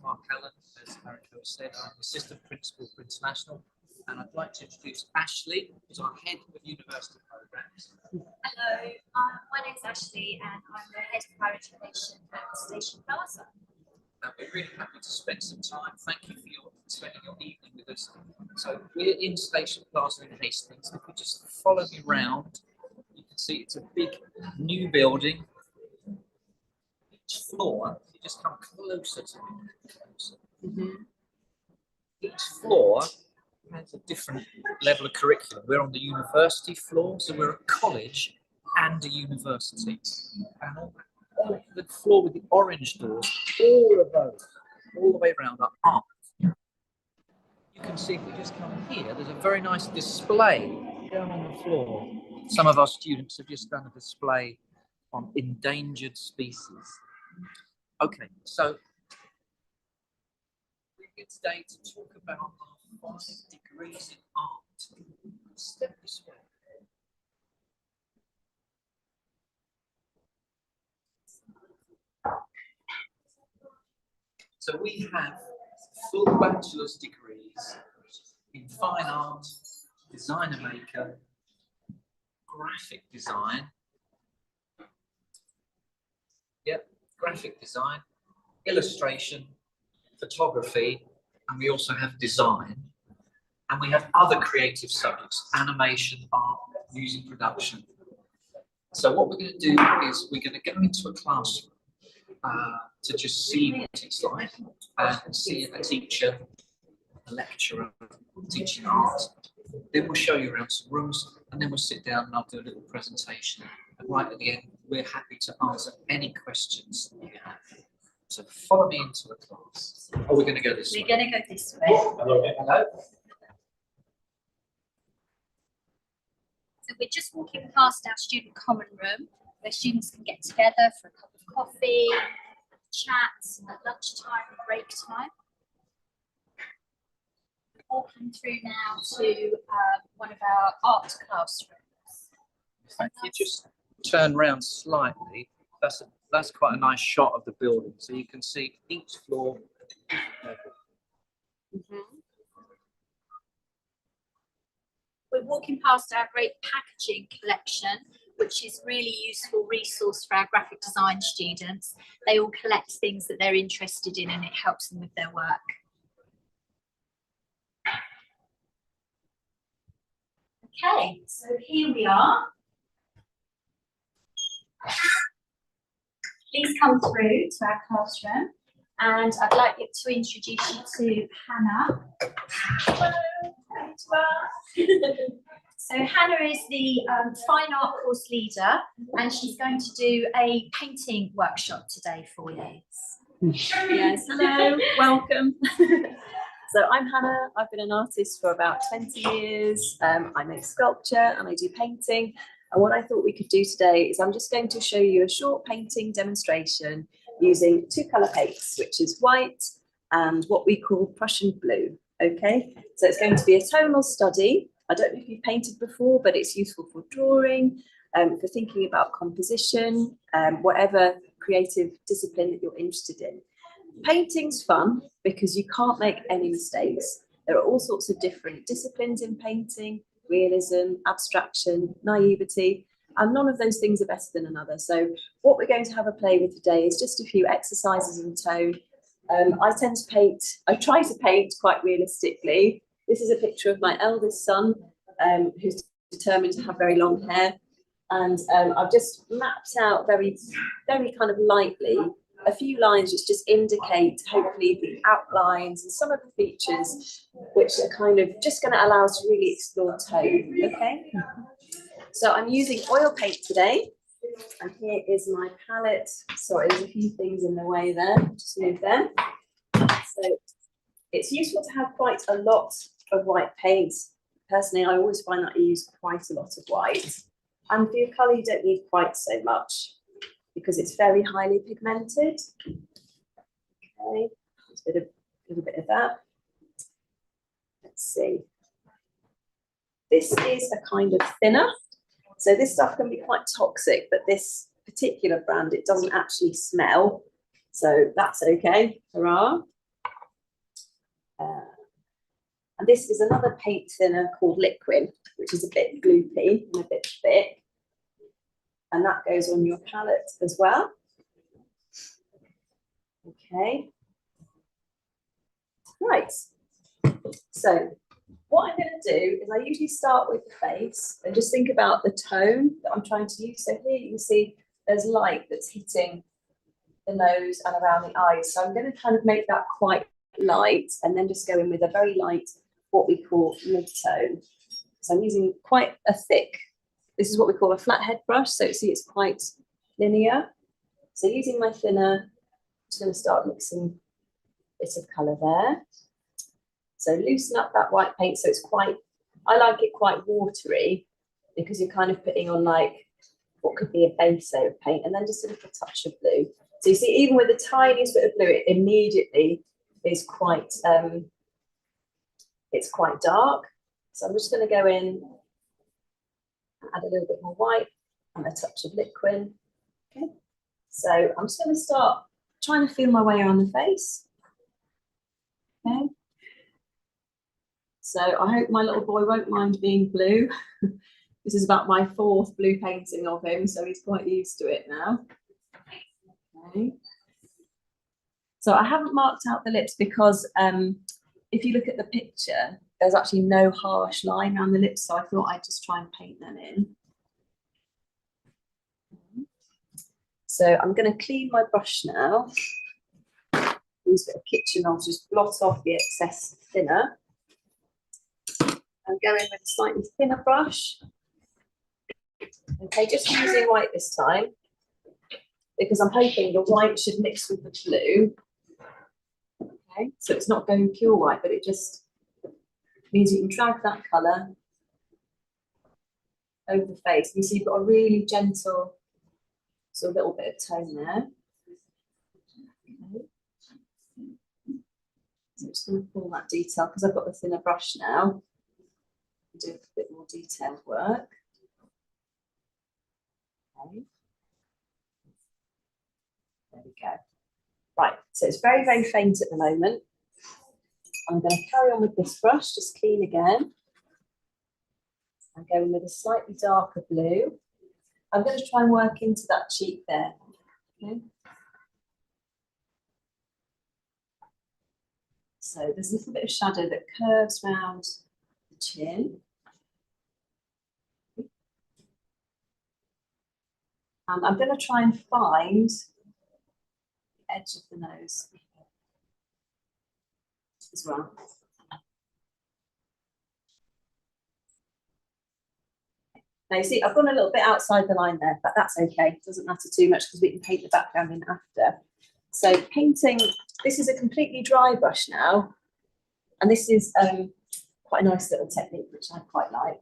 Mark Allen, as Mariko said. I'm Assistant Principal for International, and I'd like to introduce Ashley, who's our Head of University Programmes. Hello, my name's Ashley, and I'm the Head of Higher Education at Station Plaza. We're really happy to spend some time. Thank you for spending your evening with us. So we're in Station Plaza in Hastings. If you just follow me round, you can see it's a big new building. Each floor, if you just come closer to me, each floor has a different level of curriculum. We're on the university floor, so we're a college and a university. And on the floor with the orange doors, all of those, all the way around, are art. You can see if we just come here, there's a very nice display down on the floor. Some of our students have just done a display on endangered species. Okay, so we're here today to talk about our 5 degrees in art. Step this way. So we have full bachelor's degrees in fine art, designer maker, graphic design, graphic design, illustration, photography, and we also have design. And we have other creative subjects, animation, art, music production. So what we're going to do is we're going to go into a classroom to just see what it's like and see a teacher, a lecturer teaching art. Then we'll show you around some rooms, and then we'll sit down and I'll do a little presentation. And right at the end, we're happy to answer any questions you have. So follow me into the class. Oh, we're going to go this way. We're going to go this way. Hello. Hello. So we're just walking past our student common room, where students can get together for a cup of coffee, chat at lunchtime, break time. We're walking through now to one of our art classrooms. If you just turn around slightly, that's quite a nice shot of the building. So you can see each floor. We're walking past our great packaging collection, which is really useful resource for our graphic design students. They all collect things that they're interested in, and it helps them with their work. Okay, so here we are. Please come through to our classroom, and I'd like to introduce you to Hannah. Hello. So Hannah is the fine art course leader, and she's going to do a painting workshop today for you. Yes, hello, welcome. So I'm Hannah. I've been an artist for about 20 years. I make sculpture and I do painting. And what I thought we could do today is I'm just going to show you a short painting demonstration using 2 colour paints, which is white and what we call Prussian blue. Okay, so it's going to be a tonal study. I don't know if you've painted before, but it's useful for drawing, for thinking about composition, whatever creative discipline that you're interested in. Painting's fun because you can't make any mistakes. There are all sorts of different disciplines in painting: realism, abstraction, naivety, and none of those things are better than another. So what we're going to have a play with today is just a few exercises in tone. I try to paint quite realistically. This is a picture of my eldest son, who's determined to have very long hair. And I've just mapped out very, very kind of lightly a few lines which just indicate, hopefully, the outlines and some of the features which are kind of just going to allow us to really explore tone, okay? So I'm using oil paint today. And here is my palette. Sorry, there's a few things in the way there. Just move them. So it's useful to have quite a lot of white paint. Personally, I always find that I use quite a lot of white. And for your colour, you don't need quite so much because it's very highly pigmented. Okay, just a little bit of that. Let's see. This is a kind of thinner. So this stuff can be quite toxic, but this particular brand, it doesn't actually smell. So that's okay. Hurrah. And this is another paint thinner called Liquid, which is a bit gloopy and a bit thick. And that goes on your palette as well. Okay. Right. So what I'm going to do is I usually start with the face and just think about the tone that I'm trying to use. So here you can see there's light that's hitting the nose and around the eyes. So I'm going to kind of make that quite light and then just go in with a very light, what we call mid-tone. So I'm using quite a thick, this is what we call a flathead brush. So see, it's quite linear. So using my thinner, I'm just going to start mixing a bit of colour there. So loosen up that white paint. So it's quite, I like it quite watery because you're kind of putting on like what could be a base layer of paint and then just a little touch of blue. So you see, even with the tiniest bit of blue, it immediately is quite, it's quite dark. So I'm just going to go in, add a little bit more white and a touch of liquid. Okay. So I'm just going to start trying to feel my way around the face. Okay. So I hope my little boy won't mind being blue. This is about my 4th blue painting of him, so he's quite used to it now. Okay. So I haven't marked out the lips because if you look at the picture, there's actually no harsh line around the lips, so I thought I'd just try and paint them in. So I'm going to clean my brush now. Use a bit of kitchen, I'll just blot off the excess thinner. And go in with a slightly thinner brush. Okay, just using white this time, because I'm hoping the white should mix with the blue. Okay, so it's not going pure white, but it just means you can drag that colour over the face. You see you've got a really gentle, so a little bit of tone there. Okay. So I'm just going to pull that detail because I've got the thinner brush now. Do a bit more detailed work. Okay. There we go. Right, so it's very, very faint at the moment. I'm going to carry on with this brush, just clean again. I'm going with a slightly darker blue. I'm going to try and work into that cheek there. Okay. So there's a little bit of shadow that curves around the chin. And I'm going to try and find the edge of the nose as well. Now you see, I've gone a little bit outside the line there, but that's okay. It doesn't matter too much because we can paint the background in after. So painting, this is a completely dry brush now. And this is quite a nice little technique, which I quite like.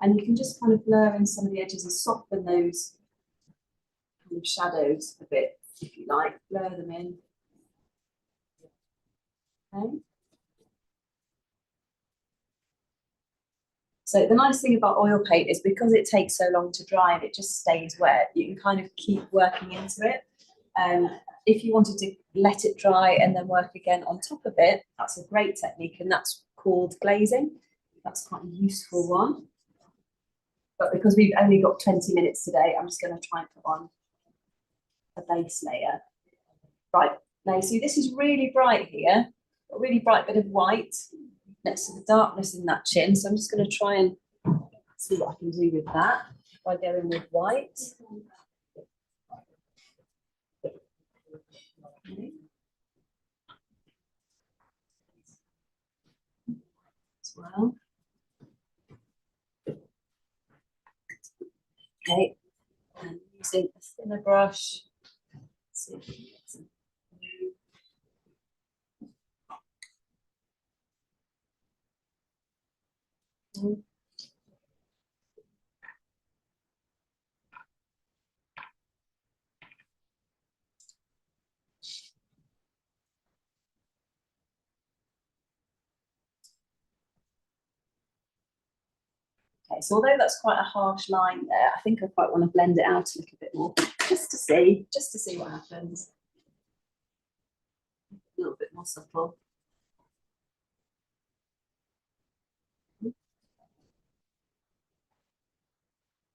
And you can just kind of blur in some of the edges and soften those kind of shadows a bit, if you like, blur them in. Okay. So the nice thing about oil paint is because it takes so long to dry and it just stays wet, you can kind of keep working into it. If you wanted to let it dry and then work again on top of it, that's a great technique, and that's called glazing. That's quite a useful one. But because we've only got 20 minutes today, I'm just going to try and put on a base layer. Right, now you see this is really bright here, a really bright bit of white next to the darkness in that chin. So I'm just going to try and see what I can do with that by going with white. Okay. As well. Okay, and using a thinner brush. Let's see if we can get some blue. Okay, so although that's quite a harsh line there, I think I quite want to blend it out a little bit more, just to see what happens. A little bit more subtle.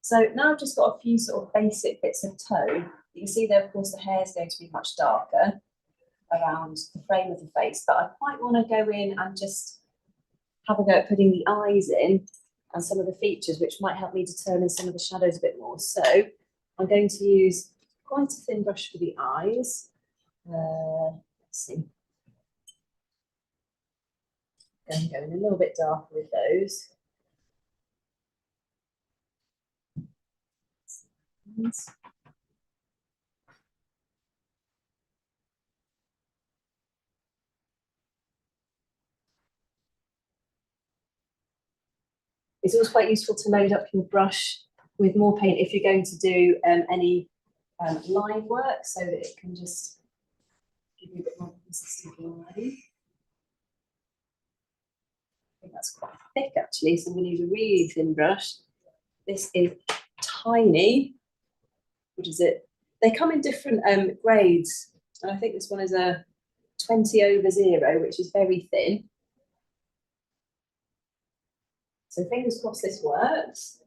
So now I've just got a few sort of basic bits of tone. You can see there, of course, the hair is going to be much darker around the frame of the face, but I quite want to go in and just have a go at putting the eyes in and some of the features, which might help me determine some of the shadows a bit more. So I'm going to use quite a thin brush for the eyes. Let's see. And going a little bit darker with those. It's also quite useful to load up your brush with more paint if you're going to do any line work, so that it can just give you a bit more consistent line. I think that's quite thick actually, so I'm going to use a really thin brush. This is tiny. What is it? They come in different grades, and I think this one is a 20/0, which is very thin. So fingers crossed this works.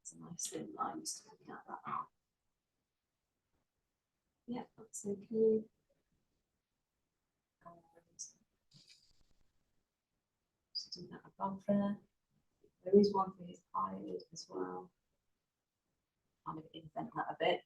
It's a nice thin line, just looking at that out. Yeah, that's okay. Just do that above there. There is one for his eyelid as well. I'm going to indent that a bit.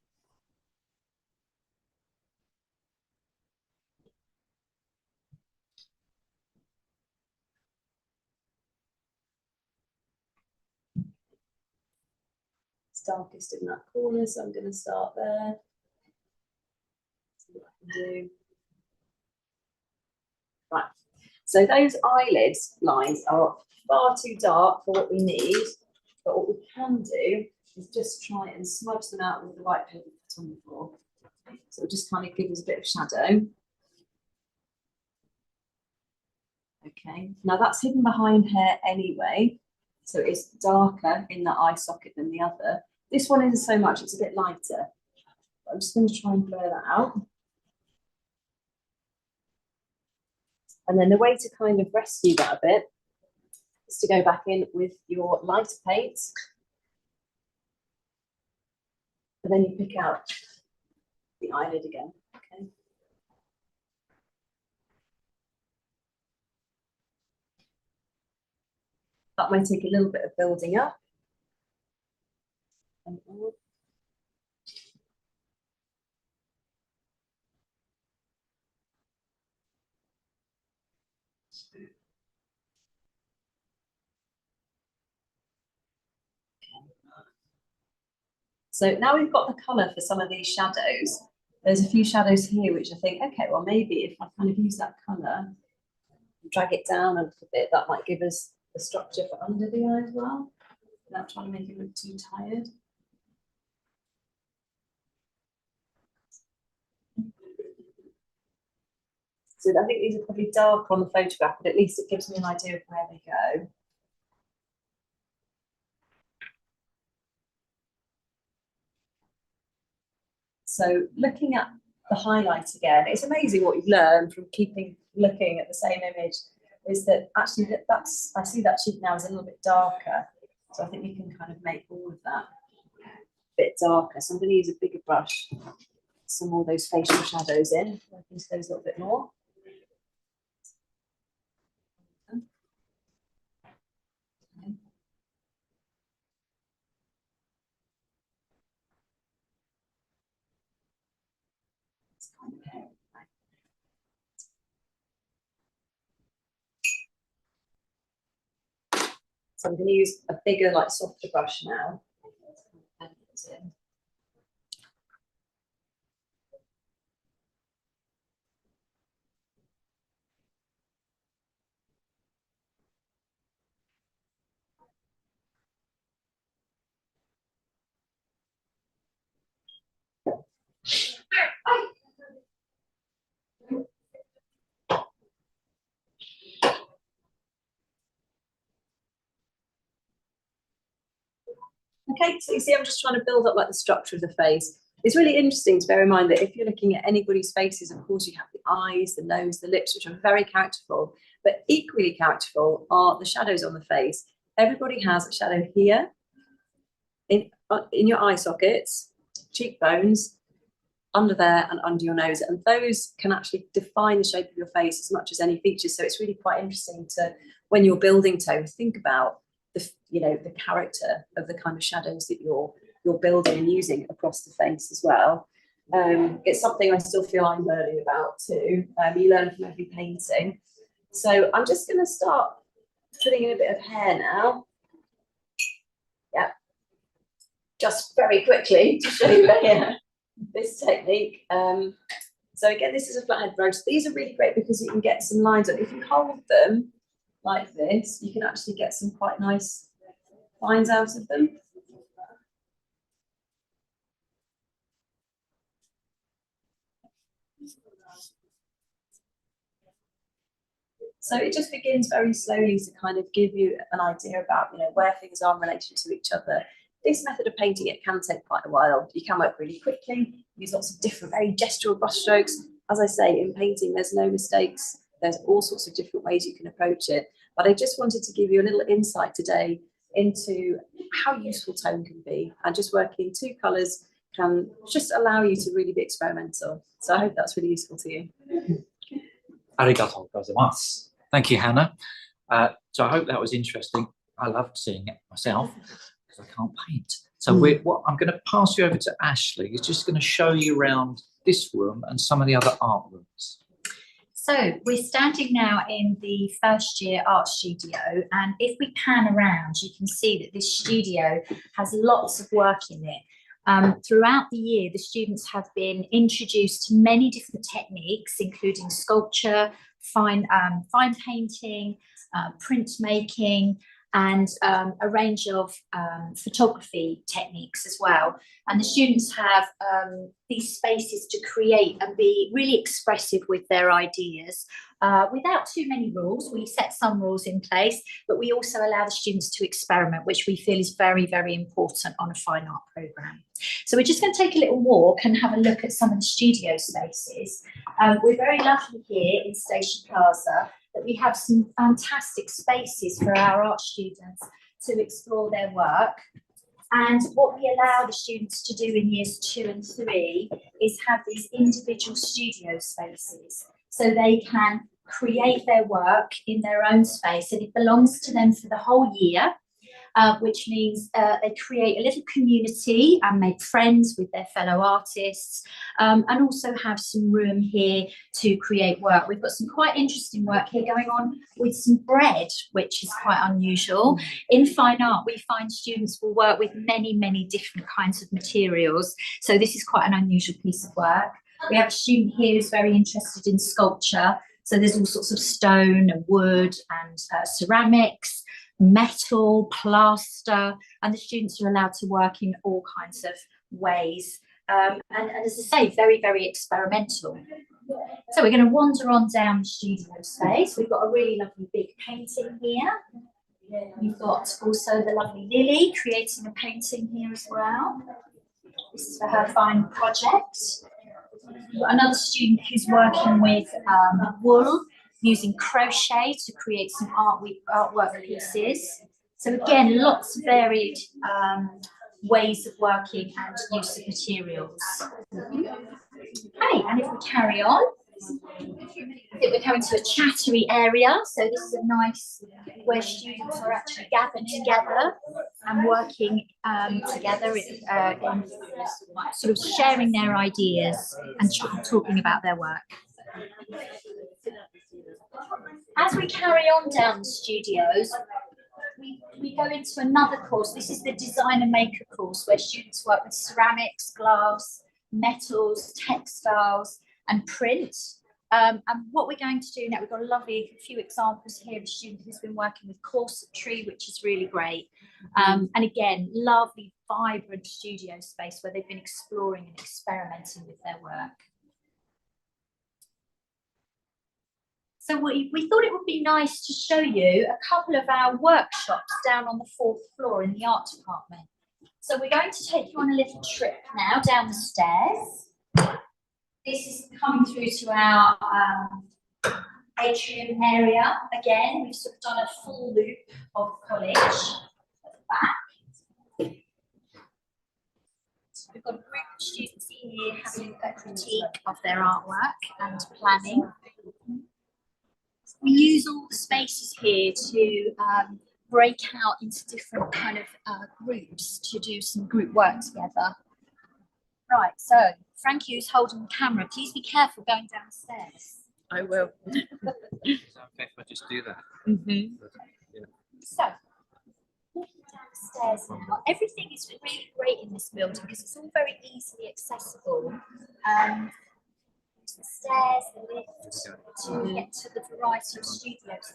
It's darkest in that corner, so I'm going to start there. See what I can do. Right, so those eyelids lines are far too dark for what we need, but what we can do is just try and smudge them out with the white paint we put on before. So it'll just kind of give us a bit of shadow. Okay, now that's hidden behind hair anyway, so it's darker in the eye socket than the other. This one isn't so much, it's a bit lighter. I'm just going to try and blur that out. And then the way to kind of rescue that a bit is to go back in with your lighter paint. And then you pick out the eyelid again. Okay. That might take a little bit of building up. So now we've got the colour for some of these shadows. There's a few shadows here which I think, okay, well maybe if I kind of use that colour, drag it down a little bit, that might give us the structure for under the eye as well, without trying to make it look too tired. So I think these are probably dark on the photograph, but at least it gives me an idea of where they go. So looking at the highlight again, it's amazing what you've learned from looking at the same image, is that actually I see that cheek now is a little bit darker. So I think you can kind of make all of that a bit darker. So I'm going to use a bigger brush, some more of those facial shadows in, work into those a little bit more. So I'm going to use a bigger, like softer brush now. Okay, so you see I'm just trying to build up like the structure of the face. It's really interesting to bear in mind that if you're looking at anybody's faces, of course you have the eyes, the nose, the lips, which are very characterful, but equally characterful are the shadows on the face. Everybody has a shadow here, in your eye sockets, cheekbones, under there and under your nose, and those can actually define the shape of your face as much as any features. So it's really quite interesting to, when you're building tone, think about the the character of the kind of shadows that you're building and using across the face as well. It's something I still feel I'm learning about too. You learn from every painting. So I'm just going to start putting in a bit of hair now. Yeah, just very quickly to show you here this technique. So again, this is a flathead brush. These are really great because you can get some lines on. If you hold them like this, you can actually get some quite nice lines out of them. So it just begins very slowly to kind of give you an idea about, where things are in relation to each other. This method of painting, it can take quite a while. You can work really quickly, use lots of different, very gestural brush strokes. As I say, in painting, there's no mistakes. There's all sorts of different ways you can approach it. But I just wanted to give you a little insight today into how useful tone can be. And just working in two colours can just allow you to really be experimental. So I hope that's really useful to you. Arigatou gozaimasu. Thank you, Hannah. So I hope that was interesting. I loved seeing it myself because I can't paint. So I'm going to pass you over to Ashley, who's just going to show you around this room and some of the other art rooms. So we're standing now in the first year art studio, and if we pan around, you can see that this studio has lots of work in it. Throughout the year, the students have been introduced to many different techniques, including sculpture, fine painting, printmaking, and a range of photography techniques as well. And the students have these spaces to create and be really expressive with their ideas without too many rules. We set some rules in place, but we also allow the students to experiment, which we feel is very, very important on a fine art programme. So we're just going to take a little walk and have a look at some of the studio spaces. We're very lucky here in Station Plaza that we have some fantastic spaces for our art students to explore their work. And what we allow the students to do in years 2 and 3 is have these individual studio spaces, so they can create their work in their own space, and it belongs to them for the whole year. Which means they create a little community and make friends with their fellow artists, and also have some room here to create work. We've got some quite interesting work here going on with some bread, which is quite unusual. In fine art, we find students will work with many, many different kinds of materials. So this is quite an unusual piece of work. We have a student here who's very interested in sculpture. So there's all sorts of stone and wood and ceramics, metal, plaster, and the students are allowed to work in all kinds of ways. And as I say, very, very experimental. So we're going to wander on down the studio space. We've got a really lovely big painting here. You've got also the lovely Lily creating a painting here as well. This is for her fine project. We've got another student who's working with wool, using crochet to create some artwork pieces. So again, lots of varied ways of working and use of materials. Okay, and if we carry on, I think we're coming to a chattery area. So this is a nice where students are actually gathered together and working together in sort of sharing their ideas and talking about their work. As we carry on down the studios, we go into another course. This is the Design and Maker course, where students work with ceramics, glass, metals, textiles, and print. And what we're going to do now, we've got a few examples here of a student who's been working with corsetry, which is really great. And again, lovely, vibrant studio space where they've been exploring and experimenting with their work. So we thought it would be nice to show you a couple of our workshops down on the 4th floor in the art department. So we're going to take you on a little trip now down the stairs. This is coming through to our atrium area. Again, we've sort of done a full loop of college at the back. We've got a group of students in here having a critique of their artwork and planning. We use all the spaces here to break out into different kind of groups to do some group work together. Right, so Frankie, who's holding the camera, please be careful going downstairs. I will. Is that okay if I just do that? Mm-hmm. Yeah. So, walking downstairs now, everything is really great in this building because it's all very easily accessible. The stairs, the lift, to get to the variety of studios.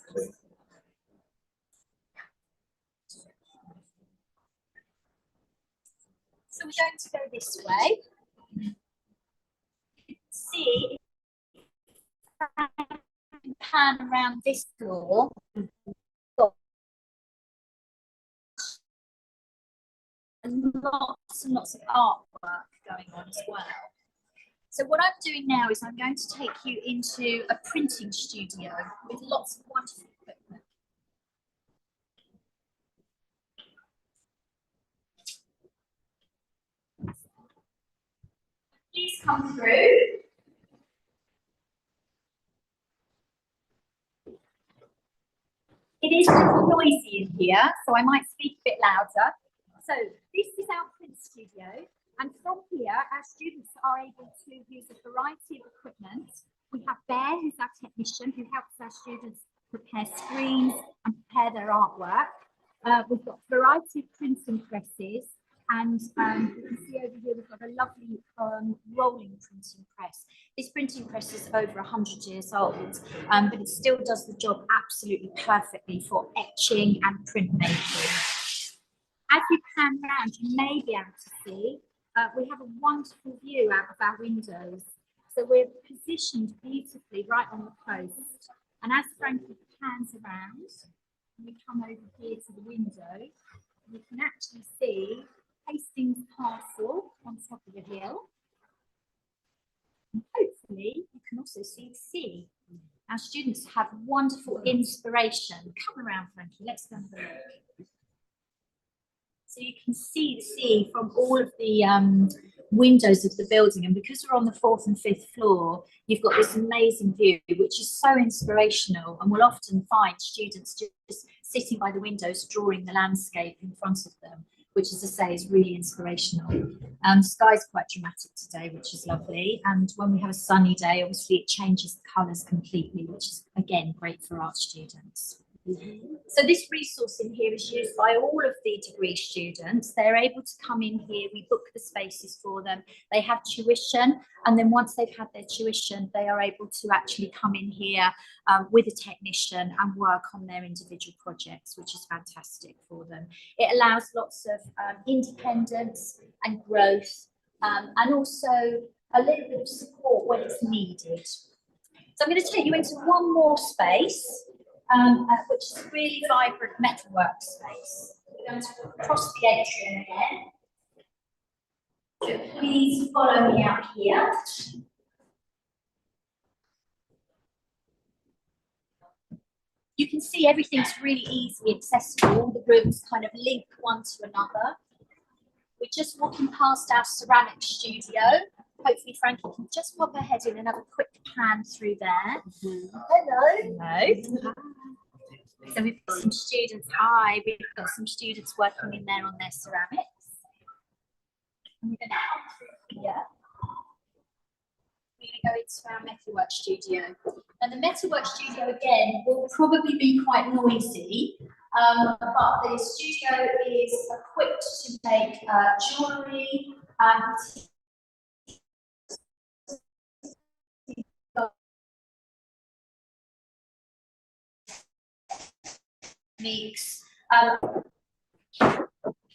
So we're going to go this way. You can see, pan around this floor. And lots of artwork going on as well. So what I'm doing now is I'm going to take you into a printing studio with lots of wonderful equipment. Please come through. It is a little noisy in here, so I might speak a bit louder. So this is our print studio, and from here our students are able to use a variety of equipment. We have Bear, who's our technician, who helps our students prepare screens and prepare their artwork. We've got a variety of printing presses, and you can see over here we've got a lovely rolling printing press. This printing press is over 100 years old, but it still does the job absolutely perfectly for etching and printmaking. As you pan round, you may be able to see we have a wonderful view out of our windows. So we're positioned beautifully right on the coast. And as Frankie pans around, we come over here to the window, you can actually see Hastings Castle on top of the hill. And hopefully you can also see the sea. Our students have wonderful inspiration. Come around, Frankie, let's go and have a look. So you can see the sea from all of the windows of the building, and because we're on the 4th and 5th floor, you've got this amazing view, which is so inspirational, and we'll often find students just sitting by the windows drawing the landscape in front of them, which, as I say, is really inspirational. The sky's quite dramatic today, which is lovely, and when we have a sunny day, obviously it changes the colours completely, which is again great for art students. So this resource in here is used by all of the degree students. They're able to come in here, we book the spaces for them, they have tuition, and then once they've had their tuition, they are able to actually come in here with a technician and work on their individual projects, which is fantastic for them. It allows lots of independence and growth, and also a little bit of support when it's needed. So I'm going to take you into one more space, which is a really vibrant metalwork space. We're going to cross the atrium again. So please follow me out here. You can see everything's really easily accessible. The rooms kind of link one to another. We're just walking past our ceramic studio. Hopefully Frankie can just pop her head in and have a quick pan through there. Hello. Hello. So we've got some students, we've got some students working in there on their ceramics. And we're going to come through here. We're going to go into our metalwork studio. And the metalwork studio, again, will probably be quite noisy, but the studio is equipped to make jewellery and techniques.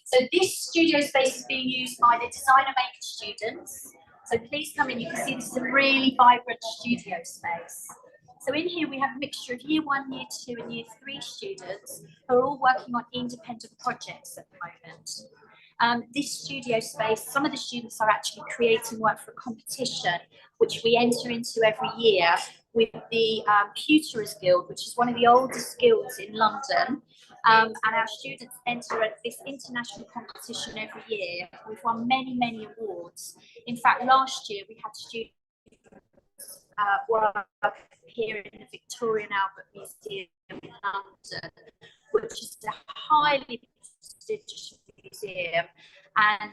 So this studio space is being used by the designer maker students. So please come in, you can see this is a really vibrant studio space. So in here we have a mixture of year 1, year 2 and year 3 students who are all working on independent projects at the moment. This studio space, some of the students are actually creating work for a competition, which we enter into every year with the Pewterers Guild, which is one of the oldest guilds in London. And our students enter at this international competition every year. We've won many, many awards. In fact, last year we had students work here in the Victoria and Albert Museum in London, which is a highly prestigious museum. And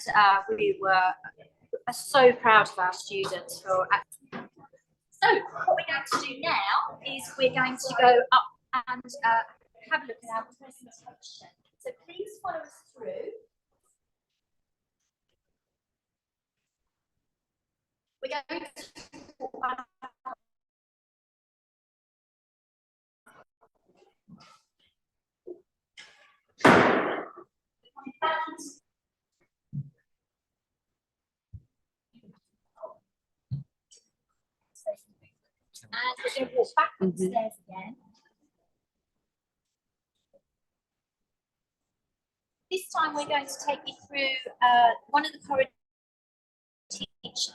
we were so proud of our students for. So what we're going to do now is we're going to go up and have a look at our presentation. So please follow us through. We're going to talk about and we're going to walk back upstairs again. This time we're going to take you through one of the current teachers.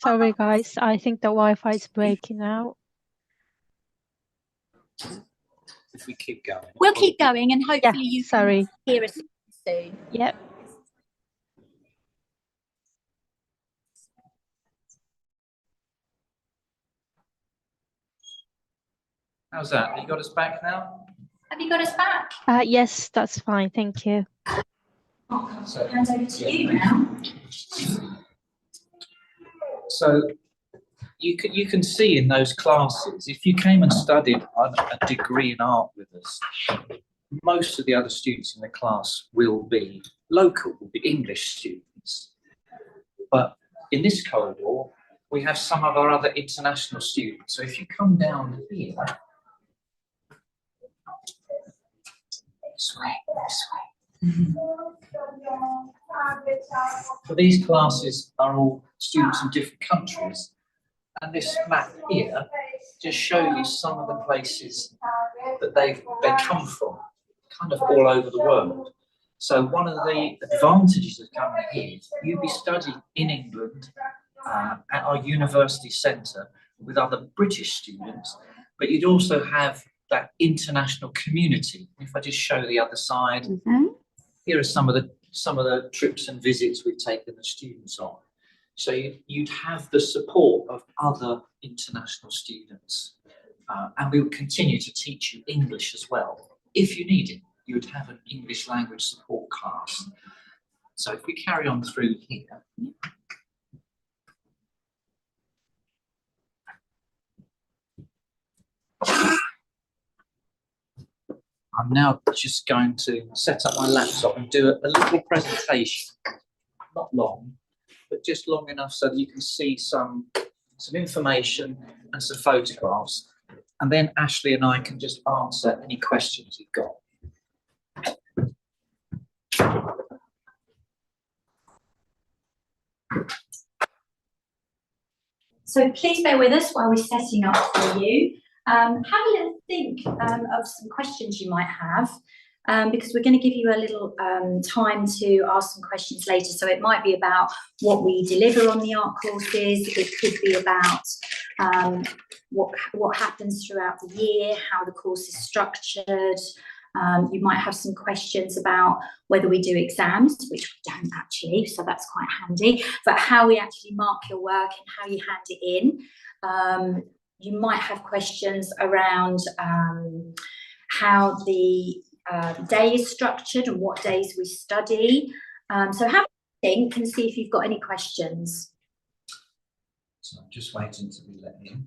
Sorry guys, I think the Wi-Fi is breaking out. If we keep going. We'll keep going and hopefully you sorry. can hear us soon. Yep. How's that? Have you got us back now? Have you got us back? Yes, that's fine, thank you. So, Hand over to you now. So you can see in those classes, if you came and studied a degree in art with us, most of the other students in the class will be local, will be English students. But in this corridor, we have some of our other international students. So if you come down here, this way. So these classes are all students from different countries, and this map here just shows you some of the places that they come from, kind of all over the world. So one of the advantages of coming here, you'd be studying in England at our university centre with other British students, but you'd also have that international community. If I just show the other side, here are some of the trips and visits we've taken the students on. So you'd have the support of other international students, and we would continue to teach you English as well. If you need it, you would have an English language support class. So if we carry on through here. I'm now just going to set up my laptop and do a little presentation, not long, but just long enough so that you can see some information and some photographs. And then Ashley and I can just answer any questions you've got. So please bear with us while we're setting up for you. Have a little think of some questions you might have, because we're going to give you a little time to ask some questions later. So it might be about what we deliver on the art courses. It could be about what happens throughout the year, how the course is structured. You might have some questions about whether we do exams, which we don't actually, so that's quite handy, but how we actually mark your work and how you hand it in. You might have questions around how the day is structured and what days we study. So have a think and see if you've got any questions. So I'm just waiting to be let in.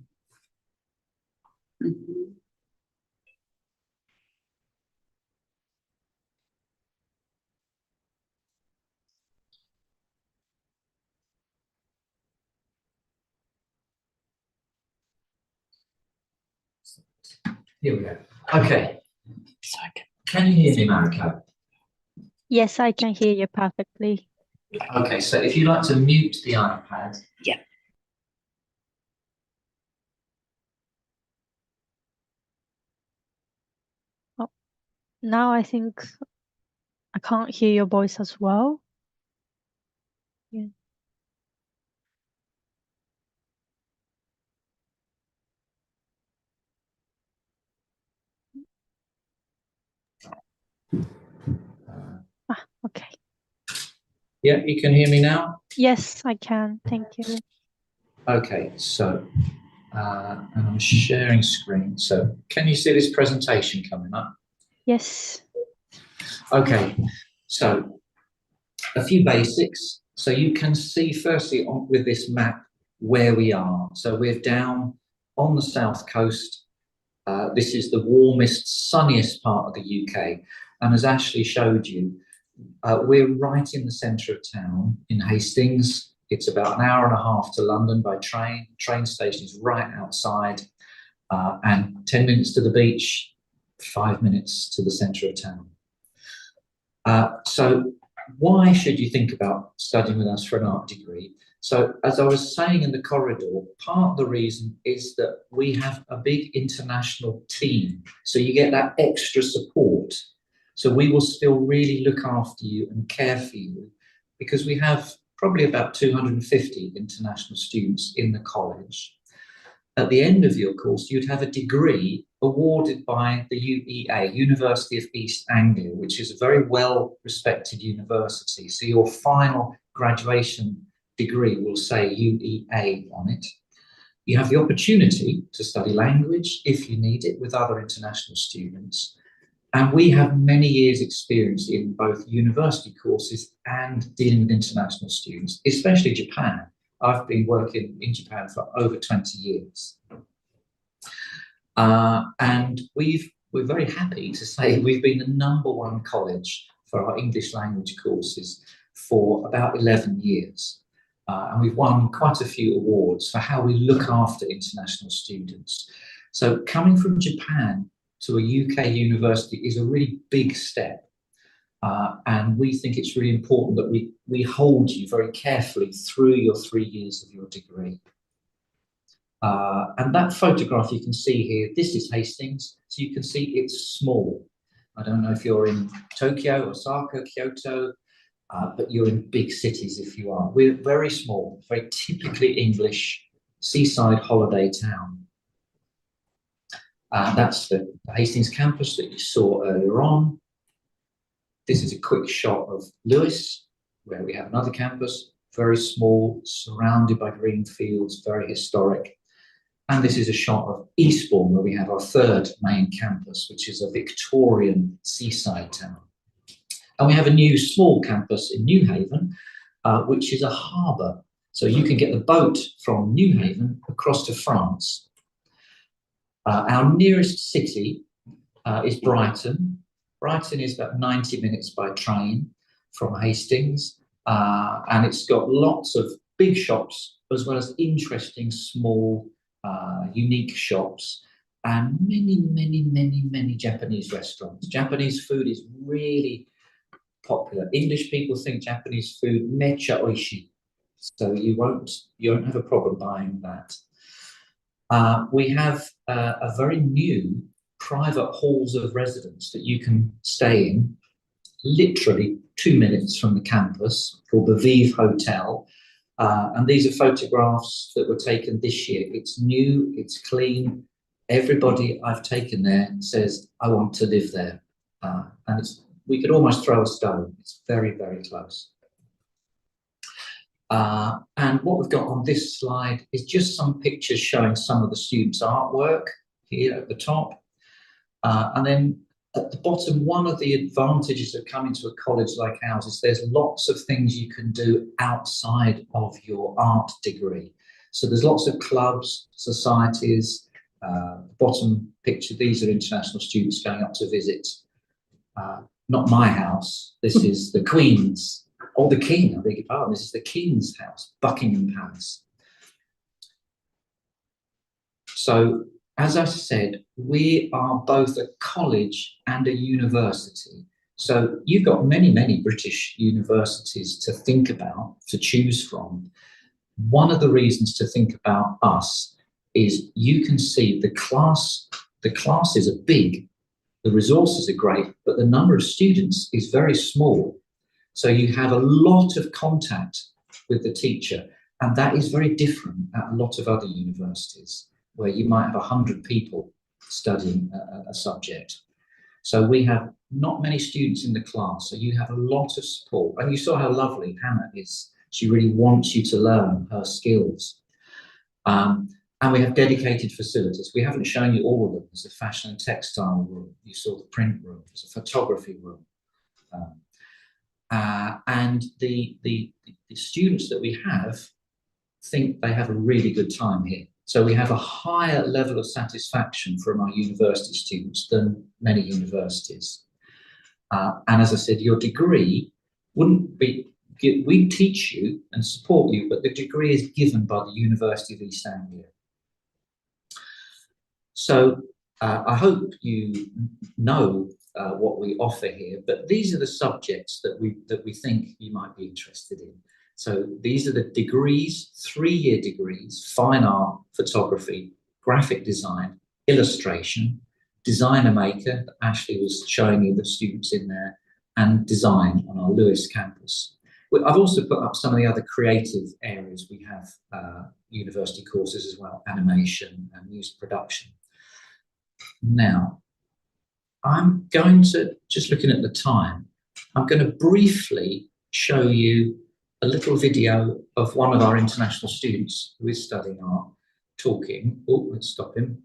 Here we go. Okay. Can you hear me, Marika? Yes, I can hear you perfectly. Okay, so if you'd like to mute the iPad. Yeah. Oh, now I think I can't hear your voice as well. Yeah. Okay. Yeah, you can hear me now? Yes, I can. Thank you. Okay, so, and I'm sharing screen. So can you see this presentation coming up? Yes. Okay, so a few basics. So you can see firstly with this map where we are. So we're down on the south coast. This is the warmest, sunniest part of the UK. And as Ashley showed you, we're right in the centre of town in Hastings. It's about an hour and a half to London by train. Train station is right outside, and 10 minutes to the beach, 5 minutes to the centre of town. So why should you think about studying with us for an art degree? So as I was saying in the corridor, part of the reason is that we have a big international team. So you get that extra support. So we will still really look after you and care for you, because we have probably about 250 international students in the college. At the end of your course, you'd have a degree awarded by the UEA, University of East Anglia, which is a very well-respected university. So your final graduation degree will say UEA on it. You have the opportunity to study language if you need it with other international students. And we have many years' experience in both university courses and dealing with international students, especially Japan. I've been working in Japan for over 20 years. And we're very happy to say we've been the #1 college for our English language courses for about 11 years. And we've won quite a few awards for how we look after international students. So coming from Japan to a UK university is a really big step. And we think it's really important that we hold you very carefully through your 3 years of your degree. And that photograph you can see here, this is Hastings. So you can see it's small. I don't know if you're in Tokyo, Osaka, Kyoto, but you're in big cities if you are. We're very small, very typically English seaside holiday town. That's the Hastings campus that you saw earlier on. This is a quick shot of Lewis, where we have another campus, very small, surrounded by green fields, very historic. And this is a shot of Eastbourne, where we have our third main campus, which is a Victorian seaside town. And we have a new small campus in Newhaven, which is a harbour. So you can get the boat from Newhaven across to France. Our nearest city is Brighton. Brighton is about 90 minutes by train from Hastings, and it's got lots of big shops as well as interesting small unique shops and many Japanese restaurants. Japanese food is really popular. English people think Japanese food mecha oishi, so you won't have a problem buying that. We have a very new private halls of residence that you can stay in, literally 2 minutes from the campus, called the Vive Hotel. And these are photographs that were taken this year. It's new, it's clean. Everybody I've taken there says, I want to live there. And we could almost throw a stone. It's very close. And what we've got on this slide is just some pictures showing some of the students' artwork here at the top. And then at the bottom, one of the advantages of coming to a college like ours is there's lots of things you can do outside of your art degree. So there's lots of clubs, societies. Bottom picture, these are international students going up to visit. Not my house, this is the Queen's. Or the King, I beg your pardon, this is the King's house, Buckingham Palace. So, as I said, we are both a college and a university. So you've got many, many British universities to think about, to choose from. One of the reasons to think about us is you can see the classes are big, the resources are great, but the number of students is very small. So you have a lot of contact with the teacher, and that is very different at a lot of other universities where you might have 100 people studying a subject. So we have not many students in the class, so you have a lot of support. And you saw how lovely Hannah is. She really wants you to learn her skills. And we have dedicated facilities. We haven't shown you all of them. There's a fashion and textile room. You saw the print room. There's a photography room. And the students that we have think they have a really good time here. So we have a higher level of satisfaction from our university students than many universities. And as I said, your degree wouldn't be, we teach you and support you, but the degree is given by the University of East Anglia. So I hope you know what we offer here, but these are the subjects that we think you might be interested in. So these are the degrees, 3-year degrees: fine art, photography, graphic design, illustration, designer maker, Ashley was showing you the students in there, and design on our Lewis campus. I've also put up some of the other creative areas. We have university courses as well, animation and music production. Now, I'm going to, just looking at the time, I'm going to briefly show you a little video of one of our international students who is studying art, talking. Oh, let's stop him.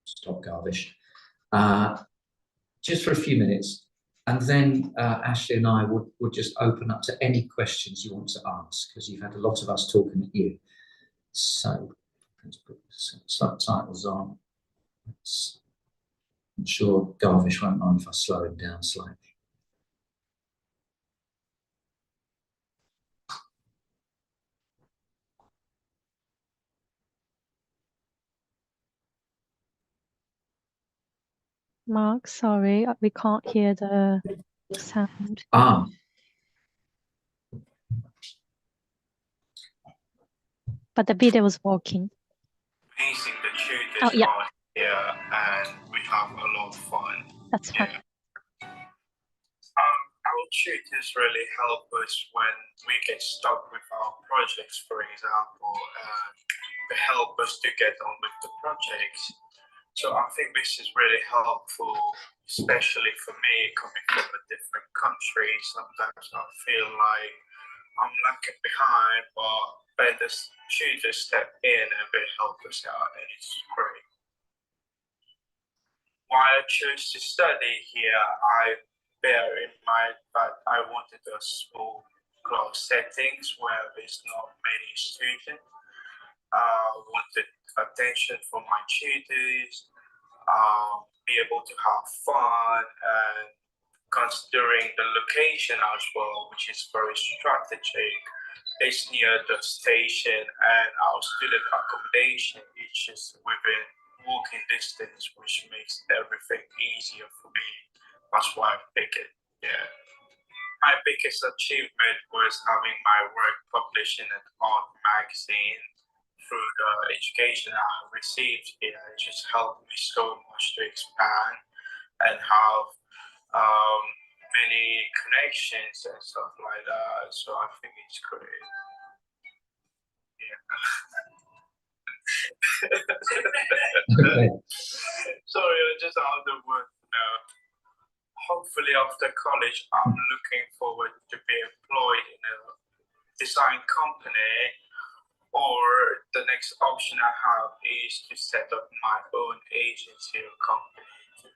Stop Garvish. Just for a few minutes. And then Ashley and I would just open up to any questions you want to ask, because you've had a lot of us talking at you. So let's put some subtitles on. I'm sure Garvish won't mind if I slow him down slightly. Mark, sorry, we can't hear the sound. But the video was working. Amazing, the tutors are here and we have a lot of fun. That's fine. Our tutors really help us when we get stuck with our projects, for example, and they help us to get on with the projects. So I think this is really helpful, especially for me coming from a different country. Sometimes I feel like I'm lagging behind, but then the tutors step in and they help us out, and it's great. Why I chose to study here, I bear in mind that I wanted a small class settings where there's not many students. I wanted attention from my tutors, be able to have fun, and considering the location as well, which is very strategic. It's near the station and our student accommodation is just within walking distance, which makes everything easier for me. That's why I picked it. Yeah. My biggest achievement was having my work published in an art magazine. Through the education I received here, it just helped me so much to expand and have many connections and stuff like that. So I think it's great. Yeah. Okay. Sorry, I just out of the word now. Hopefully after college, I'm looking forward to be employed in a design company, or the next option I have is to set up my own agency or company to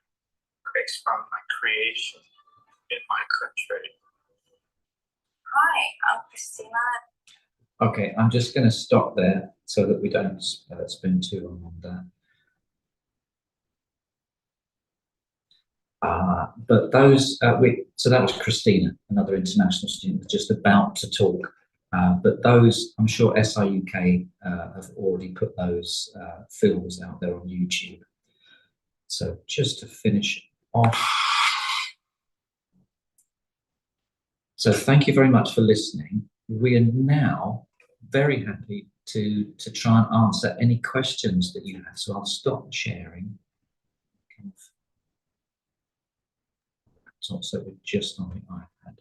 expand my creation in my country. Hi, I'm Christina. Okay, I'm just going to stop there so that we don't spend too long on that. But those, so that was Christina, another international student, just about to talk. But those, I'm sure SIUK have already put those films out there on YouTube. So just to finish off, So thank you very much for listening. We are now very happy to try and answer any questions that you have. So I'll stop sharing. So we're just on the iPad.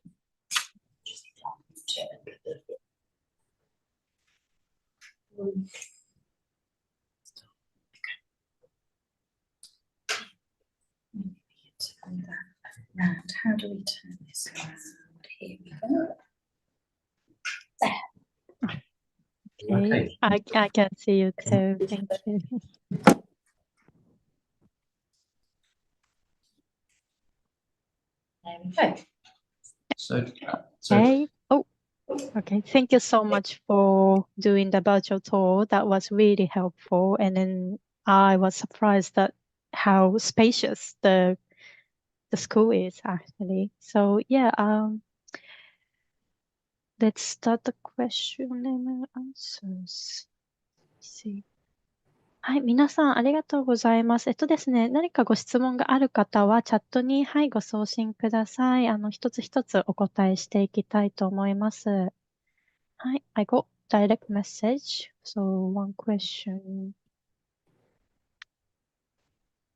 Around. How do we turn this around? Here we go. There. Okay. I can see you too. Thank you. There we go. So Okay. Oh, okay. Thank you so much for doing the virtual tour. That was really helpful. And then I was surprised at how spacious the school is actually. So yeah, let's start the question and answers. Let's see. はい、皆さんありがとうございます。ですね、何かご質問がある方はチャットに、はい、ご送信ください。一つ一つお答えしていきたいと思います。はい、I got direct message. So one question.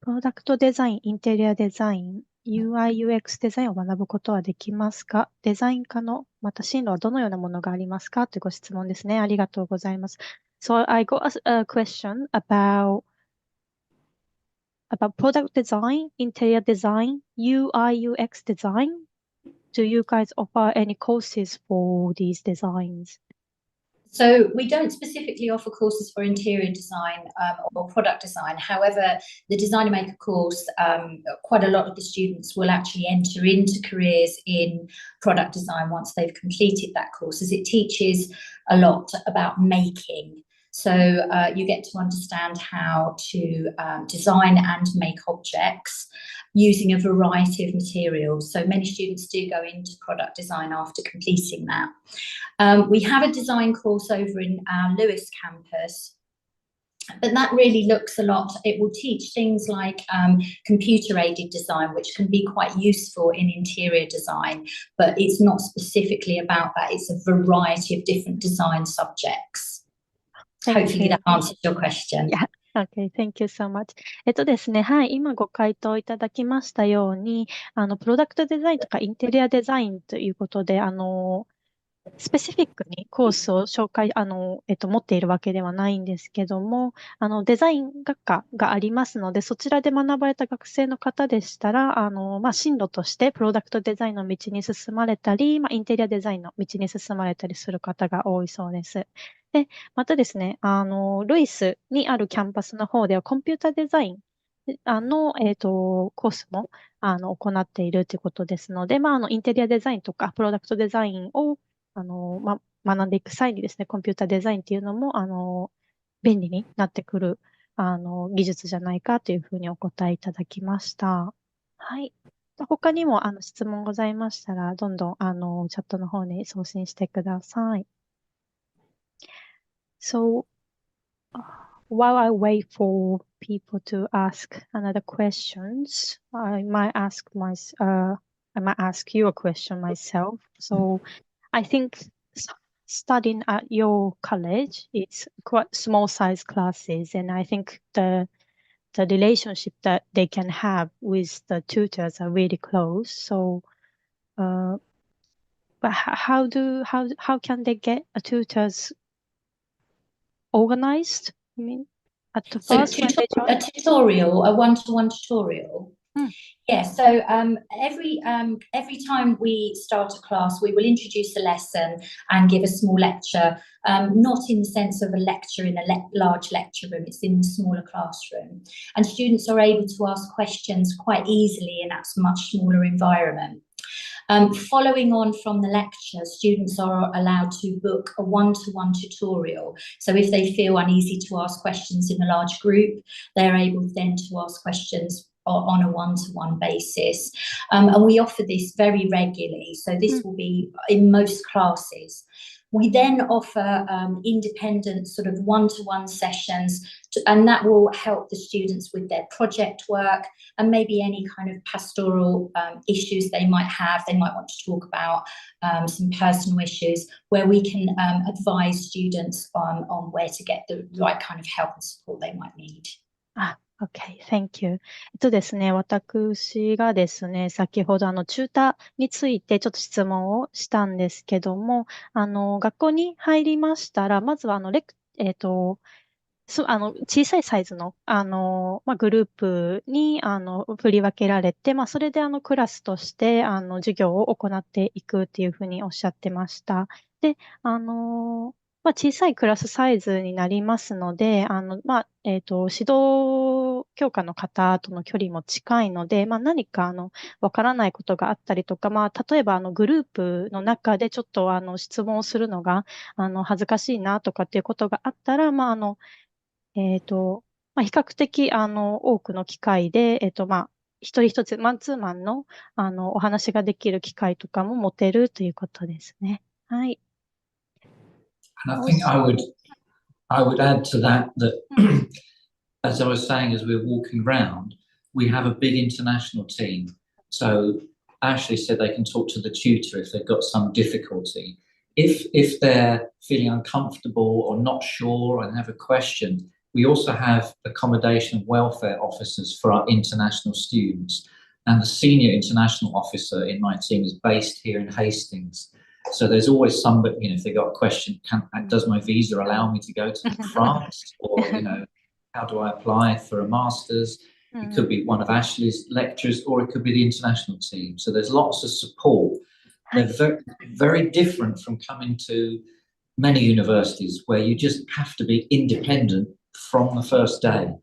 プロダクトデザイン、インテリアデザイン、UI/UX デザインを学ぶことはできますか？デザイン科の、また進路はどのようなものがありますか？というご質問ですね。ありがとうございます。So I got a question about product design, interior design, UI/UX design. Do you guys offer any courses for these designs? So we don't specifically offer courses for interior design or product design. However, the Designer Maker course, quite a lot of the students will actually enter into careers in product design once they've completed that course, as it teaches a lot about making. So you get to understand how to design and make objects using a variety of materials. So many students do go into product design after completing that. We have a design course over in our Lewis campus, but that really looks a lot. It will teach things like computer-aided design, which can be quite useful in interior design, but it's not specifically about that. It's a variety of different design subjects. Hopefully that answers your question. Yeah. Okay, thank you so much. ですね、はい、今ご回答いただきましたように、プロダクトデザインとかインテリアデザインということで、スペシフィックにコースを紹介、持っているわけではないんですけども、デザイン学科がありますので、そちらで学ばれた学生の方でしたら、進路としてプロダクトデザインの道に進まれたり、インテリアデザインの道に進まれたりする方が多いそうです。で、またですね、ルイスにあるキャンパスの方ではコンピュータデザインの、コースも、行っているということですので、インテリアデザインとかプロダクトデザインを学んでいく際にですね、コンピュータデザインっていうのも、便利になってくる、技術じゃないかというふうにお答えいただきました。はい。他にも、質問ございましたら、どんどん、チャットの方に送信してください。So, while I wait for people to ask another questions, I might ask you a question myself. So, I think studying at your college, it's quite small size classes, and I think the relationship that they can have with the tutors are really close. So, but how can they get a tutors organized? I mean, at the first a tutorial, a one-to-one tutorial. Yeah, so every time we start a class, we will introduce a lesson and give a small lecture, not in the sense of a lecture in a large lecture room, it's in the smaller classroom. And students are able to ask questions quite easily in that much smaller environment. Following on from the lecture, students are allowed to book a one-to-one tutorial. So if they feel uneasy to ask questions in a large group, they're able then to ask questions on a one-to-one basis. And we offer this very regularly. So this will be in most classes. We then offer independent sort of one-to-one sessions, and that will help the students with their project work and maybe any kind of pastoral issues they might have. They might want to talk about some personal issues where we can advise students on where to get the right kind of help and support they might need. Okay, thank you. ですね、私がですね、先ほどチューターについてちょっと質問をしたんですけども、学校に入りましたら、まずは小さいサイズの、グループに、振り分けられて、それでクラスとして、授業を行っていくっていうふうにおっしゃってました。で、小さいクラスサイズになりますので、指導教科の方との距離も近いので、何かわからないことがあったりとか、例えばグループの中でちょっと質問をするのが恥ずかしいなとかっていうことがあったら、比較的多くの機会で、一人一つマンツーマンのお話ができる機会とかも持てるということですね。はい。And I think I would add to that as I was saying, as we're walking around, we have a big international team. So Ashley said they can talk to the tutor if they've got some difficulty. If they're feeling uncomfortable or not sure and have a question, we also have accommodation and welfare officers for our international students. And the senior international officer in my team is based here in Hastings. So there's always somebody, if they've got a question, does my visa allow me to go to France? Or, how do I apply for a master's? It could be one of Ashley's lecturers, or it could be the international team. So there's lots of support. They're very, very different from coming to many universities where you just have to be independent from the first day.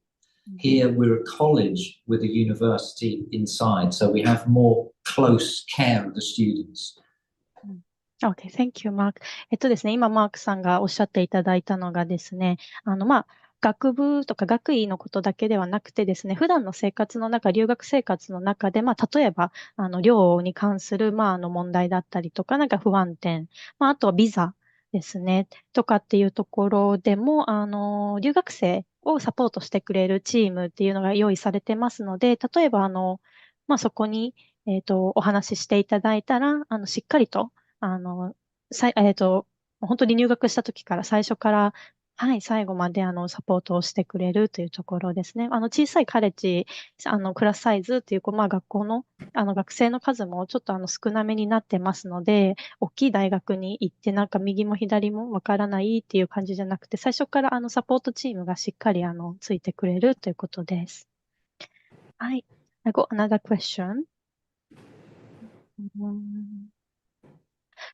Here we're a college with a university inside, so we have more close care of the students.Okay, thank you, Mark. ですね、今、マークさんがおっしゃっていただいたのがですね、学部とか学位のことだけではなくてですね、普段の生活の中、留学生活の中で、例えば、寮に関する、問題だったりとか、不安点、あとはビザですね、とかっていうところでも、留学生をサポートしてくれるチームっていうのが用意されてますので、例えば、そこに、お話ししていただいたら、しっかりと、本当に入学した時から最初から、はい、最後までサポートをしてくれるというところですね。小さいカレッジ、クラスサイズっていう、学校の、学生の数もちょっと少なめになってますので、大きい大学に行って右も左もわからないっていう感じじゃなくて、最初からサポートチームがしっかりついてくれるということです。はい。I got another question.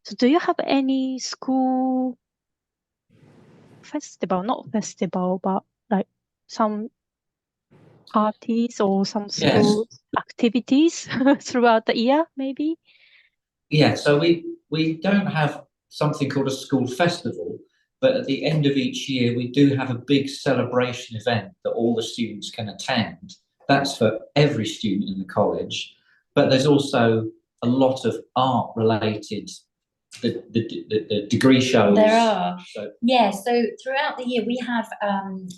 So do you have any school festival, not festival, but like some parties or some school activities throughout the year, maybe? Yeah, so we don't have something called a school festival, but at the end of each year, we do have a big celebration event that all the students can attend. That's for every student in the college, but there's also a lot of art-related the degree shows. There are. So throughout the year, we have an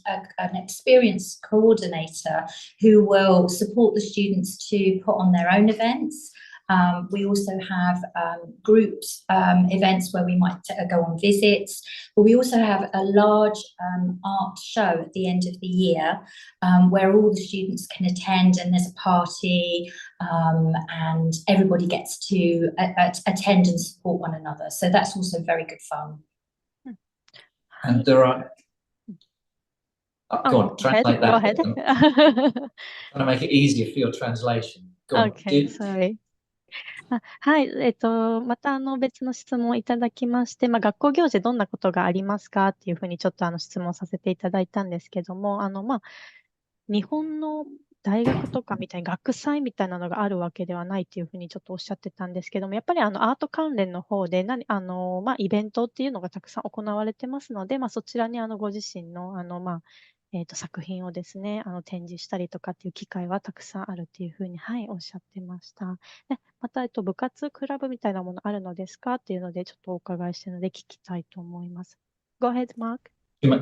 experienced coordinator who will support the students to put on their own events. We also have group events where we might go on visits, but we also have a large art show at the end of the year where all the students can attend, and there's a party and everybody gets to attend and support one another. So that's also very good fun. And there are... go on, translate that. Go ahead. Trying to make it easier for your translation. Go on. Okay, sorry. はい。また別の質問をいただきまして、学校行事どんなことがありますかっていうふうにちょっと質問させていただいたんですけども、日本の大学とかみたいに学祭みたいなのがあるわけではないっていうふうにちょっとおっしゃってたんですけども、やっぱりアート関連の方でイベントっていうのがたくさん行われてますので、そちらにご自身の作品をですね、展示したりとかっていう機会はたくさんあるっていうふうに、はい、おっしゃってました。で、また、部活、クラブみたいなものあるのですかっていうので、ちょっとお伺いしてるので聞きたいと思います。Go ahead, Mark.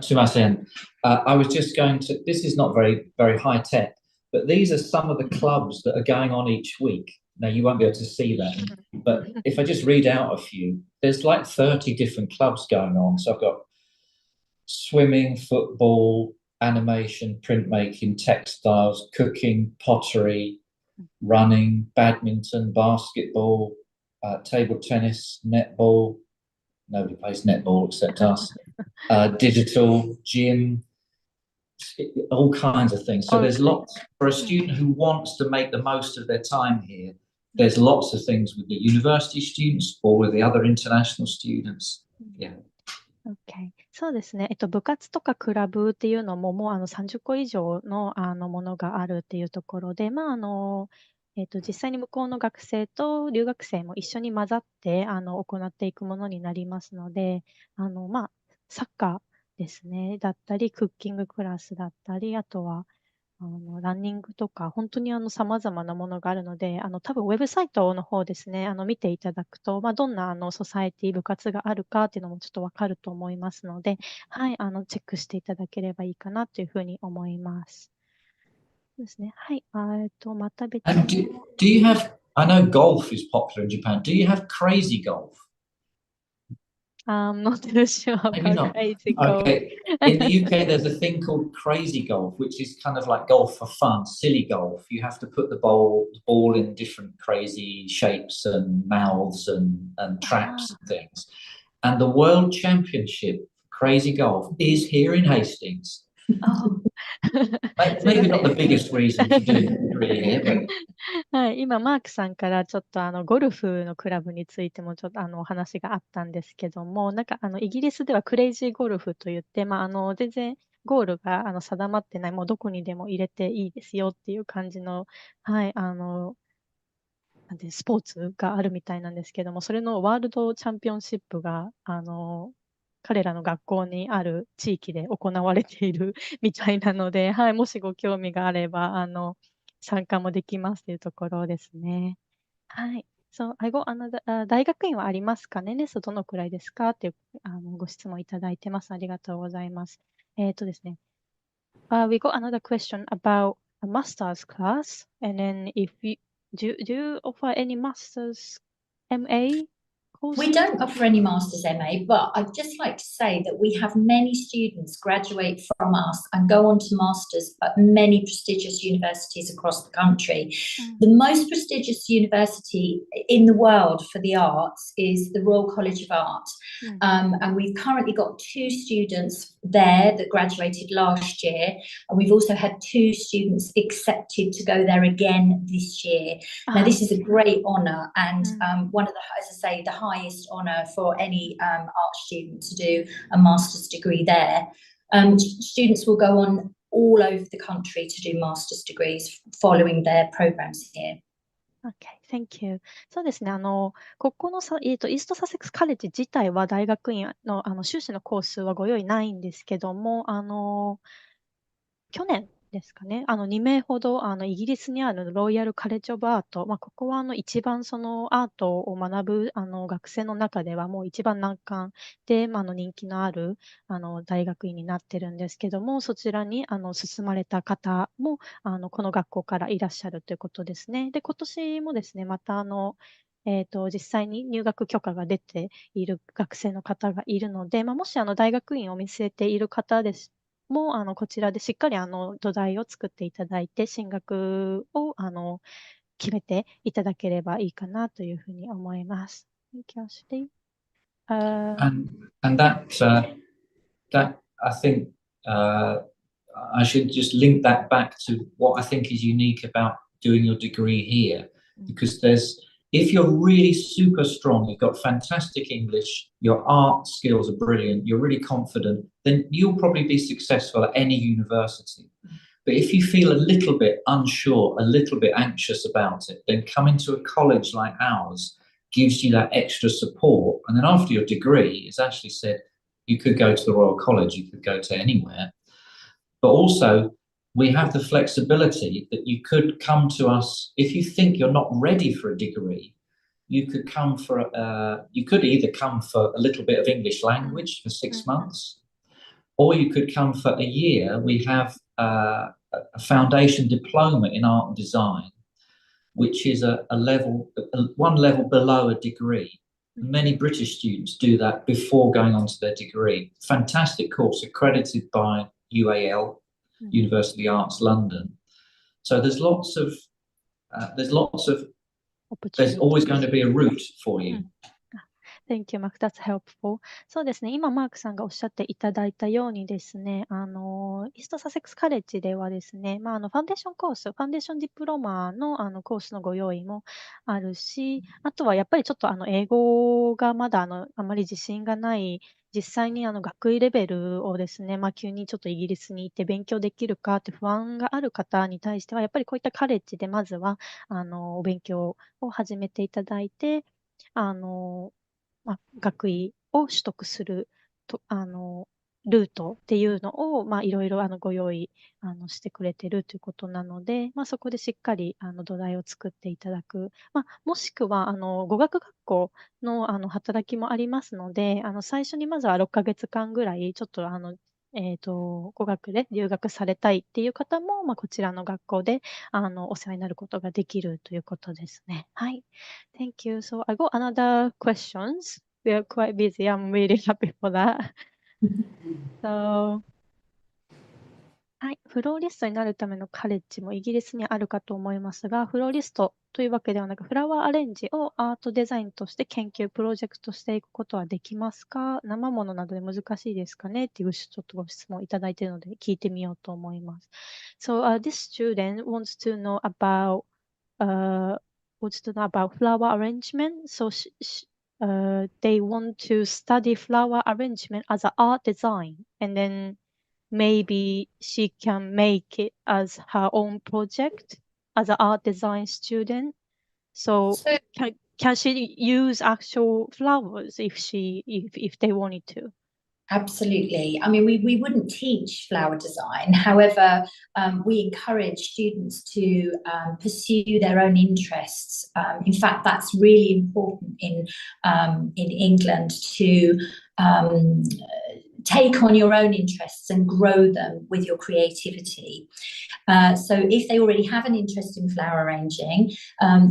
すいません。I was just going to, this is not very high tech, but these are some of the clubs that are going on each week. Now, you won't be able to see that, but if I just read out a few, there's like 30 different clubs going on. So I've got swimming, football, animation, printmaking, textiles, cooking, pottery, running, badminton, basketball, table tennis, netball. Nobody plays netball except us. Digital, gym, all kinds of things. So there's lots for a student who wants to make the most of their time here. There's lots of things with the university students or with the other international students. Yeah. Okay. そうですね。部活とかクラブっていうのも、もう30個以上の、ものがあるっていうところで、実際に向こうの学生と留学生も一緒に混ざって、行っていくものになりますので、サッカーですね、だったり、クッキングクラスだったり、あとは、ランニングとか、本当に様々なものがあるので、多分ウェブサイトの方ですね、見ていただくと、どんなソサエティ、部活があるかっていうのもちょっとわかると思いますので、はい、チェックしていただければいいかなというふうに思います。そうですね。はい。また別 And に。do you have, I know golf is popular in Japan. Do you have crazy golf? I'm not too sure Maybe about not. crazy golf. Okay. In the UK, there's a thing called crazy golf, which is kind of like golf for fun, silly golf. You have to put the ball in different crazy shapes and mouths and traps and things. And the World Championship for crazy golf is here in Hastings. Oh. Maybe not the biggest reason for doing it really here, but はい、今、マークさんからちょっとゴルフのクラブについてもちょっとお話があったんですけども、なんかイギリスではクレイジーゴルフといって、全然ゴールが定まってない、もうどこにでも入れていいですよっていう感じの、はい、なんてスポーツがあるみたいなんですけども、それのワールドチャンピオンシップが、彼らの学校にある地域で行われているみたいなので、はい、もしご興味があれば、参加もできますというところですね。はい。So,大学院はありますかね？年数どのくらいですかっていうご質問いただいてます。ありがとうございます。ですね。We got another question about a master's class, and then if do you offer any master's MA courses? We don't offer any Masters MA, but I'd just like to say that we have many students graduate from us and go on to Masters at many prestigious universities across the country. The most prestigious university in the world for the arts is the Royal College of Art. And we've currently got 2 students there that graduated last year. And we've also had 2 students accepted to go there again this year. Now, this is a great honour and one of the, as I say, the highest honour for any art student to do a master's degree there. Students will go on all over the country to do master's degrees following their programs here. Okay, thank you. そうですね。ここのイーストサセックスカレッジ自体は大学院の、修士のコースはご用意ないんですけども、去年ですかね、2名ほど、イギリスにあるロイヤルカレッジオブアート、ここは一番そのアートを学ぶ学生の中ではもう一番難関で、人気のある大学院になってるんですけども、そちらに進まれた方もこの学校からいらっしゃるということですね。で、今年もですね、また実際に入学許可が出ている学生の方がいるので、もし大学院を見据えている方ですもこちらでしっかり土台を作っていただいて、進学を決めていただければいいかなというふうに思います。Thank you, Ashley. And that I think I should just link that back to what I think is unique about doing your degree here, because if you're really super strong, you've got fantastic English, your art skills are brilliant, you're really confident, then you'll probably be successful at any university. But if you feel a little bit unsure, a little bit anxious about it, then coming to a college like ours gives you that extra support. And then after your degree, it's actually said you could go to the Royal College, you could go to anywhere. but also we have the flexibility that you could come to us if you think you're not ready for a degree. You could either come for a little bit of English language for 6 months, or you could come for a year. We have a foundation diploma in art and design, which is one level below a degree. Many British students do that before going on to their degree. Fantastic course, accredited by UAL, University Arts London. So there's always going to be a route for you. Thank you, Mark. That's helpful. そうですね。今、マークさんがおっしゃっていただいたようにですね、イーストサセックスカレッジではですね、ファンデーションコース、ファンデーションディプロマの、コースのご用意もあるし、あとはやっぱりちょっと英語がまだあまり自信がない、実際に学位レベルをですね、急にちょっとイギリスに行って勉強できるかって不安がある方に対しては、やっぱりこういったカレッジでまずは、お勉強を始めていただいて、学位を取得するルートっていうのを、いろいろご用意してくれてるということなので、そこでしっかり土台を作っていただく。もしくは語学学校の働きもありますので、最初にまずは6ヶ月間ぐらい、ちょっと語学で留学されたいっていう方も、こちらの学校でお世話になることができるということですね。はい。Thank you. So I got another questions. We are quite busy. I'm really happy for that. So, はい。フローリストになるためのカレッジもイギリスにあるかと思いますが、フローリストというわけではなく、フラワーアレンジをアートデザインとして研究、プロジェクトしていくことはできますか？生ものなどで難しいですかねっていうちょっとご質問いただいているので聞いてみようと思います。So, this student wants to know about flower arrangement. So, they want to study flower arrangement as an art design, and then maybe she can make it as her own project as an art design student. So can she use actual flowers if they wanted to? Absolutely. I mean, we wouldn't teach flower design. However, we encourage students to pursue their own interests. In fact, that's really important in England to take on your own interests and grow them with your creativity. So if they already have an interest in flower arranging,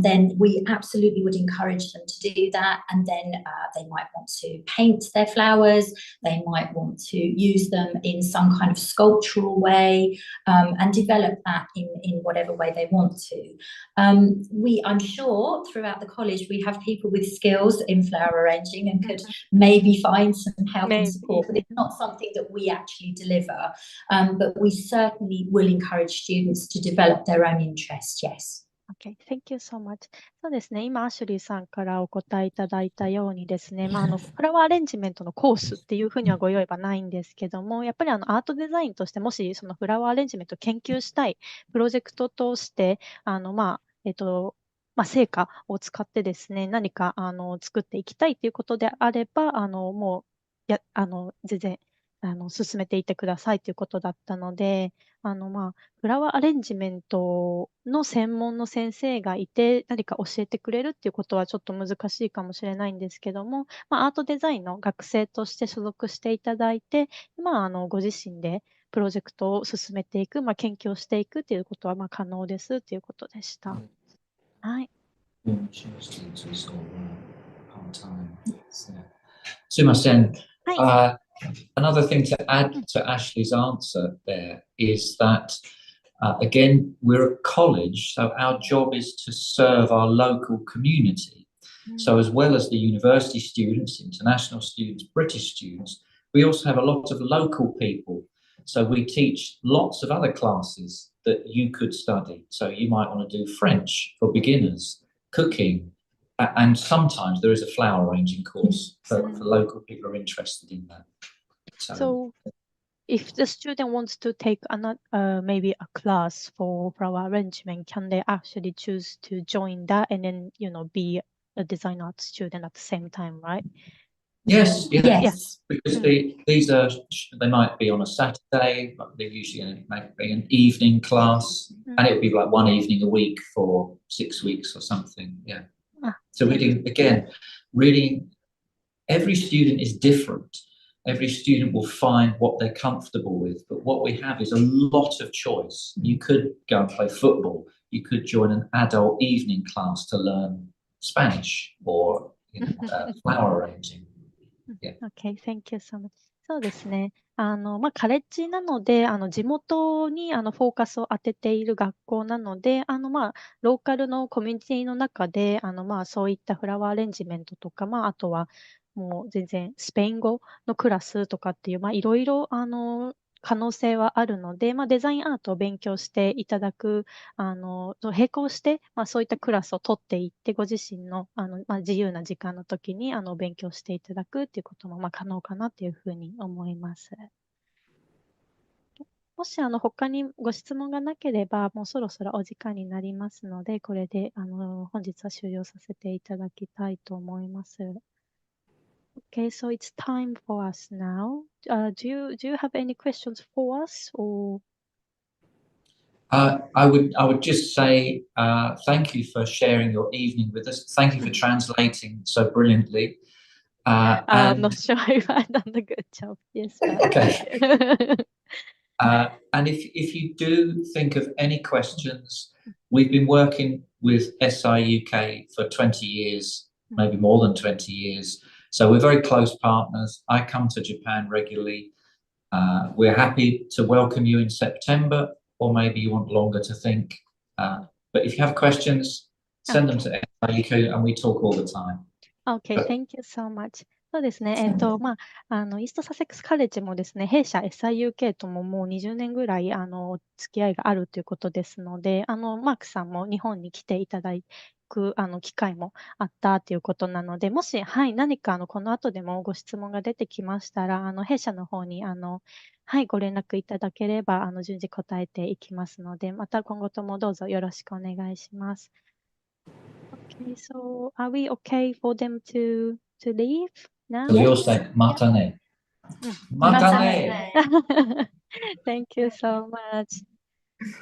then we absolutely would encourage them to do that. And then they might want to paint their flowers. They might want to use them in some kind of sculptural way and develop that in whatever way they want to. I'm sure throughout the college we have people with skills in flower arranging and could maybe find some help and support, but it's not something that we actually deliver. But we certainly will encourage students to develop their own interests. Yes. Okay, thank you so much. そうですね、今、アシュリーさんからお答えいただいたようにですね、フラワーアレンジメントのコースっていうふうにはご用意はないんですけども、やっぱりアートデザインとして、もしそのフラワーアレンジメントを研究したいプロジェクトとして、成果を使ってですね、何か作っていきたいということであれば、もう全然進めていってくださいということだったので、フラワーアレンジメントの専門の先生がいて、何か教えてくれるっていうことはちょっと難しいかもしれないんですけども、アートデザインの学生として所属していただいて、ご自身でプロジェクトを進めていく、研究をしていくということは可能ですということでした。はい。すいません。Another thing to add to Ashley's answer there is that, again, we're a college, so our job is to serve our local community. So as well as the university students, international students, British students, we also have a lot of local people. So we teach lots of other classes that you could study. So you might want to do French for beginners, cooking, and sometimes there is a flower arranging course for local people who are interested in that. So if the student wants to take maybe a class for flower arrangement, can they actually choose to join that and then, be a design art student at the same time, right? Yes, yeah. Yes. Because these are, they might be on a Saturday, but they're usually maybe an evening class, and it would be like one evening a week for 6 weeks or something. Yeah. So reading, again, reading, every student is different. Every student will find what they're comfortable with, but what we have is a lot of choice. You could go and play football. You could join an adult evening class to learn Spanish or flower arranging. Okay, thank you so much. そうですね。カレッジなので、地元に、フォーカスを当てている学校なので、ローカルのコミュニティの中で、そういったフラワーアレンジメントとか、あとは、もう全然スペイン語のクラスとかっていう、いろいろ、可能性はあるので、デザインアートを勉強していただく、並行して、そういったクラスを取っていって、ご自身の、自由な時間の時に、勉強していただくっていうことも、可能かなっていうふうに思います。もし、他にご質問がなければ、もうそろそろお時間になりますので、これで、本日は終了させていただきたいと思います。Okay, so it's time for us now. Do you have any questions for us, or? I would just say thank you for sharing your evening with us. Thank you for translating so brilliantly. I'm not sure if I've done a good job. Yes. Okay. And if you do think of any questions, we've been working with SI UK for 20 years, maybe more than 20 years. So we're very close partners. I come to Japan regularly. We're happy to welcome you in September, or maybe you want longer to think. But if you have questions, send them to SIUK, and we talk all the time. Okay, thank you so much. そうですね。イーストサセックスカレッジもですね、弊社 SIUK とももう20年ぐらい、付き合いがあるということですので、マークさんも日本に来ていただく、機会もあったということなので、もし、何か、この後でもご質問が出てきましたら、弊社の方に、ご連絡いただければ、順次答えていきますので、また今後ともどうぞよろしくお願いします。Okay, so are we okay for them to leave now? So you'll say, matane. Matane. Thank you so much.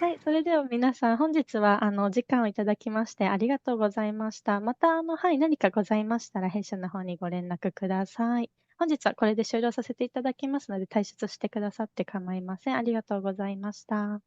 はい、それでは皆さん、本日はお時間をいただきましてありがとうございました。また何かございましたら弊社の方にご連絡ください。本日はこれで終了させていただきますので、退出してくださって構いません。ありがとうございました。